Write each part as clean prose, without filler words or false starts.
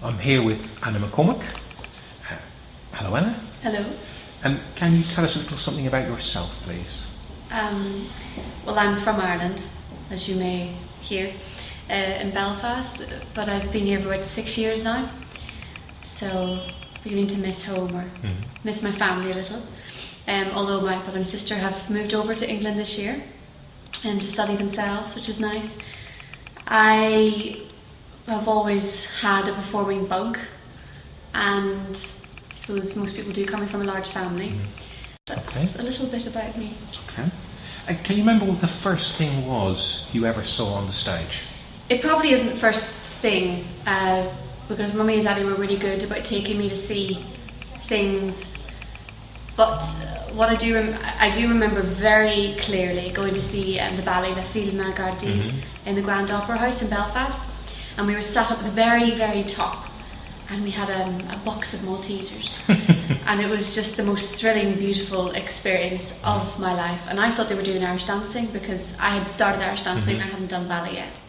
I'm here with Anna McCormick. Hello, Anna. Hello. Can you tell us a little something about yourself, please? Well, I'm from Ireland, as you may hear, in Belfast, but I've been here for about 6 years now, so beginning to miss home or miss my family a little. Although my brother and sister have moved over to England this year to study themselves, which is nice. I have always had a performing bug, and I suppose most people do, coming from a large family. That's a little bit about me. Okay. Can you remember what the first thing was you ever saw on the stage? It probably isn't the first thing, because Mummy and Daddy were really good about taking me to see things. But what I do remember very clearly going to see the ballet La Fille Malgardie in the Grand Opera House in Belfast, and we were sat up at the very, very top, and we had a box of Maltesers, and it was just the most thrilling, beautiful experience of my life. And I thought they were doing Irish dancing because I had started Irish dancing, I hadn't done ballet yet,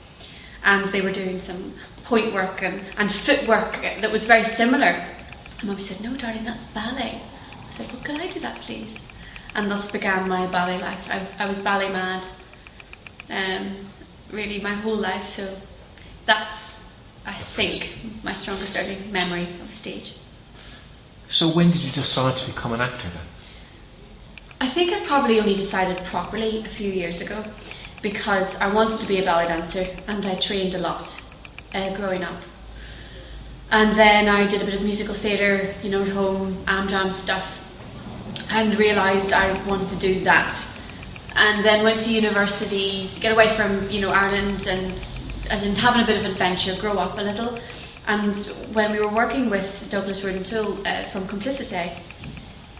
and they were doing some point work and footwork that was very similar. And Mummy said, "No, darling, that's ballet." I said, "Well, could I do that, please?" And thus began my ballet life. I was ballet mad, really my whole life. So that's, I think, my strongest early memory of the stage. So when did you decide to become an actor then? I think I probably only decided properly a few years ago, because I wanted to be a ballet dancer and I trained a lot growing up. And then I did a bit of musical theatre, at home, Amdram stuff, and realised I wanted to do that. And then went to university to get away from, Ireland, and as in having a bit of adventure, grow up a little. And when we were working with Douglas Rudentool from Complicité,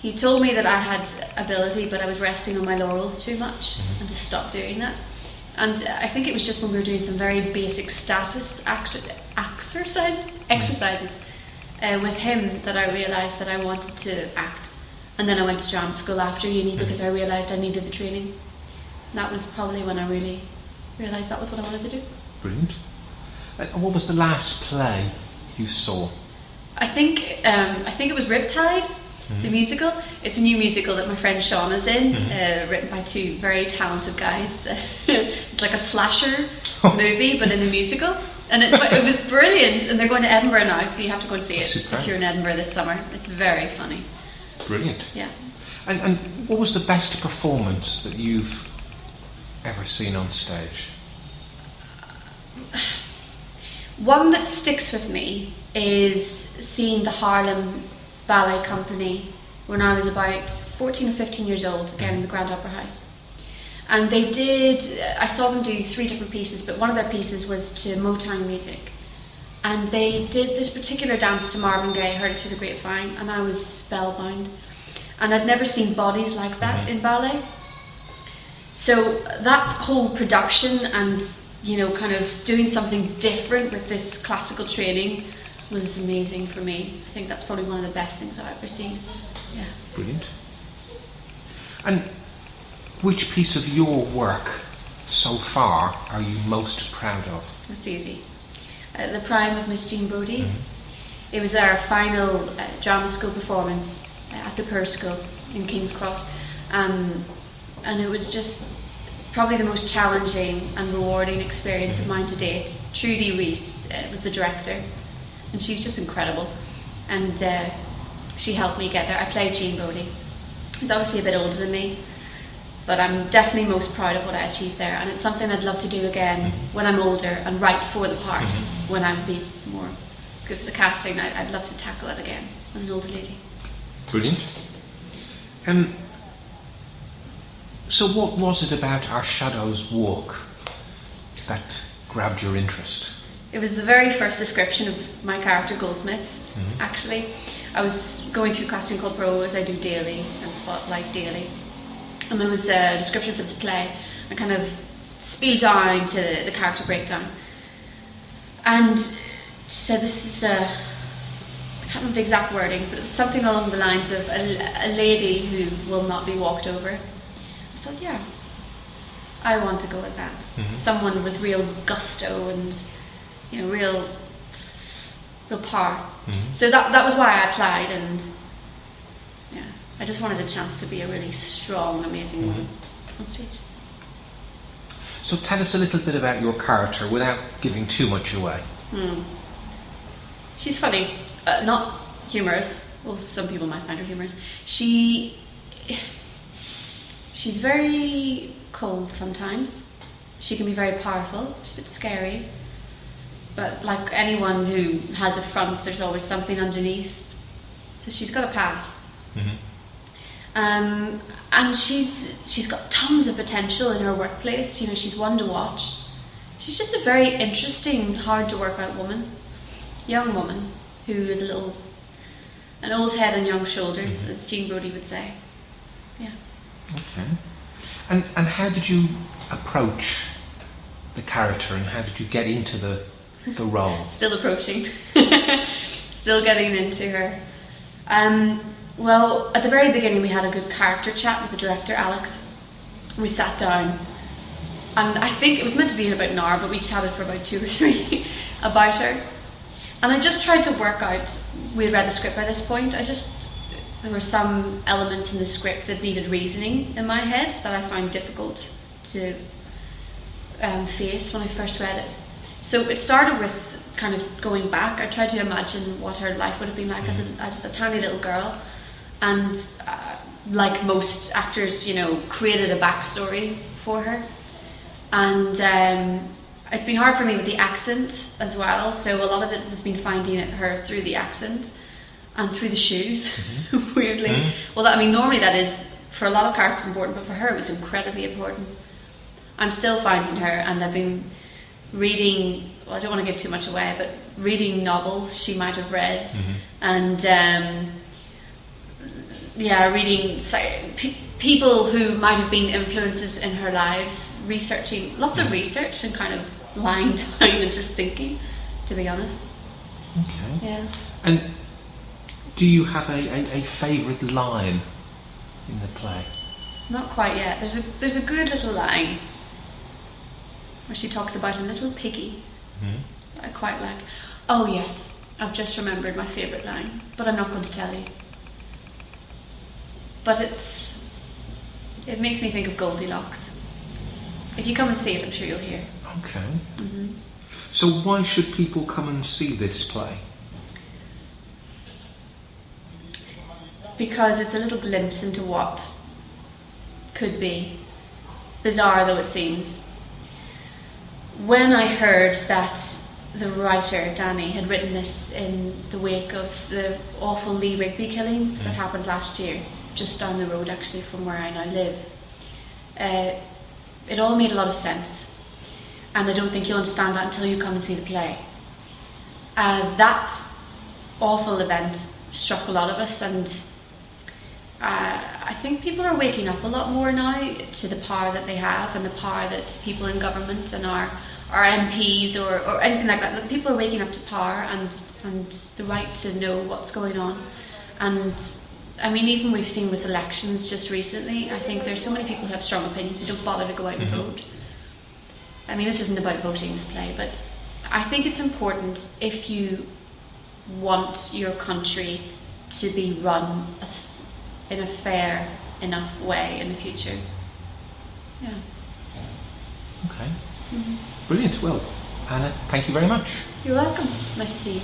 he told me that I had ability, but I was resting on my laurels too much, and to stop doing that. And I think it was just when we were doing some very basic status exercises with him that I realised that I wanted to act. And then I went to drama school after uni because I realised I needed the training. And that was probably when I really realised that was what I wanted to do. Brilliant. And what was the last play you saw? I think it was Riptide, the musical. It's a new musical that my friend Sean is in, written by two very talented guys. It's like a slasher movie, but in a musical. And it was brilliant. And they're going to Edinburgh now, so you have to go and see it if you're in Edinburgh this summer. It's very funny. Brilliant. Yeah. And what was the best performance that you've ever seen on stage? One that sticks with me is seeing the Harlem Ballet Company when I was about 14 or 15 years old, again in the Grand Opera House. And I saw them do 3 different pieces, but one of their pieces was to Motown music. And they did this particular dance to Marvin Gaye, I heard it through the grapevine, and I was spellbound. And I'd never seen bodies like that in ballet. So that whole production and, kind of doing something different with this classical training was amazing for me. I think that's probably one of the best things I've ever seen. Yeah. Brilliant. And which piece of your work so far are you most proud of? That's easy. The Prime of Miss Jean Brodie. It was our final drama school performance at the Purr School in King's Cross, and it was just probably the most challenging and rewarding experience of mine to date. Trudy Rees was the director, and she's just incredible, and she helped me get there. I played Jean Brodie, who's obviously a bit older than me, but I'm definitely most proud of what I achieved there, and it's something I'd love to do again when I'm older and write for the part. When I'd be more good for the casting, I'd love to tackle it again as an older lady. Brilliant. So what was it about Our Shadows Walk that grabbed your interest? It was the very first description of my character, Goldsmith, actually. I was going through Casting Call Pro, as I do daily, and Spotlight daily. And there was a description for this play. I kind of spilled down to the character breakdown. And she said, this is I can't remember the exact wording, but it was something along the lines of a lady who will not be walked over. I thought, yeah, I want to go with that. Someone with real gusto and, real real power. So that was why I applied, and yeah, I just wanted a chance to be a really strong, amazing woman on stage. So tell us a little bit about your character without giving too much away. She's funny, not humorous. Well, some people might find her humorous. She's very cold sometimes. She can be very powerful. She's a bit scary. But like anyone who has a front, there's always something underneath. So she's got a past. And she's got tons of potential in her workplace. You know, she's one to watch. She's just a very interesting, hard to work out woman, young woman who is an old head on young shoulders, as Jean Brodie would say. Yeah. Okay. And how did you approach the character, and how did you get into the role? Still approaching. Still getting into her. Well, at the very beginning we had a good character chat with the director, Alex. We sat down, and I think it was meant to be in about an hour, but we chatted for about 2 or 3 about her. And I just tried to work out, we had read the script by this point, there were some elements in the script that needed reasoning in my head that I found difficult to face when I first read it. So it started with kind of going back. I tried to imagine what her life would have been like as a tiny little girl, and like most actors, you know, created a backstory for her. And it's been hard for me with the accent as well, so a lot of it has been finding her through the accent and through the shoes, weirdly. Well, normally that is, for a lot of characters, important, but for her it was incredibly important. I'm still finding her, and I've been reading, well, I don't want to give too much away, but reading novels she might have read, and reading people who might have been influences in her lives, researching, lots of research, and kind of lying down and just thinking, to be honest. Okay. Yeah. And do you have a favourite line in the play? Not quite yet. There's a good little line where she talks about a little piggy that I quite like. Oh yes, I've just remembered my favourite line, but I'm not going to tell you. But it makes me think of Goldilocks. If you come and see it, I'm sure you'll hear. Okay. So why should people come and see this play? Because it's a little glimpse into what could be, bizarre though it seems. When I heard that the writer, Danny, had written this in the wake of the awful Lee Rigby killings that happened last year, just down the road actually from where I now live, it all made a lot of sense. And I don't think you'll understand that until you come and see the play. That awful event struck a lot of us, and I think people are waking up a lot more now to the power that they have, and the power that people in government and our MPs or anything like that, people are waking up to power and the right to know what's going on. And I mean, even we've seen with elections just recently, I think there's so many people who have strong opinions who don't bother to go out and vote. I mean, this isn't about voting, this play, but I think it's important if you want your country to be run in a fair enough way in the future. Yeah. Okay. Brilliant. Well, Anna, thank you very much. You're welcome. Nice to see you.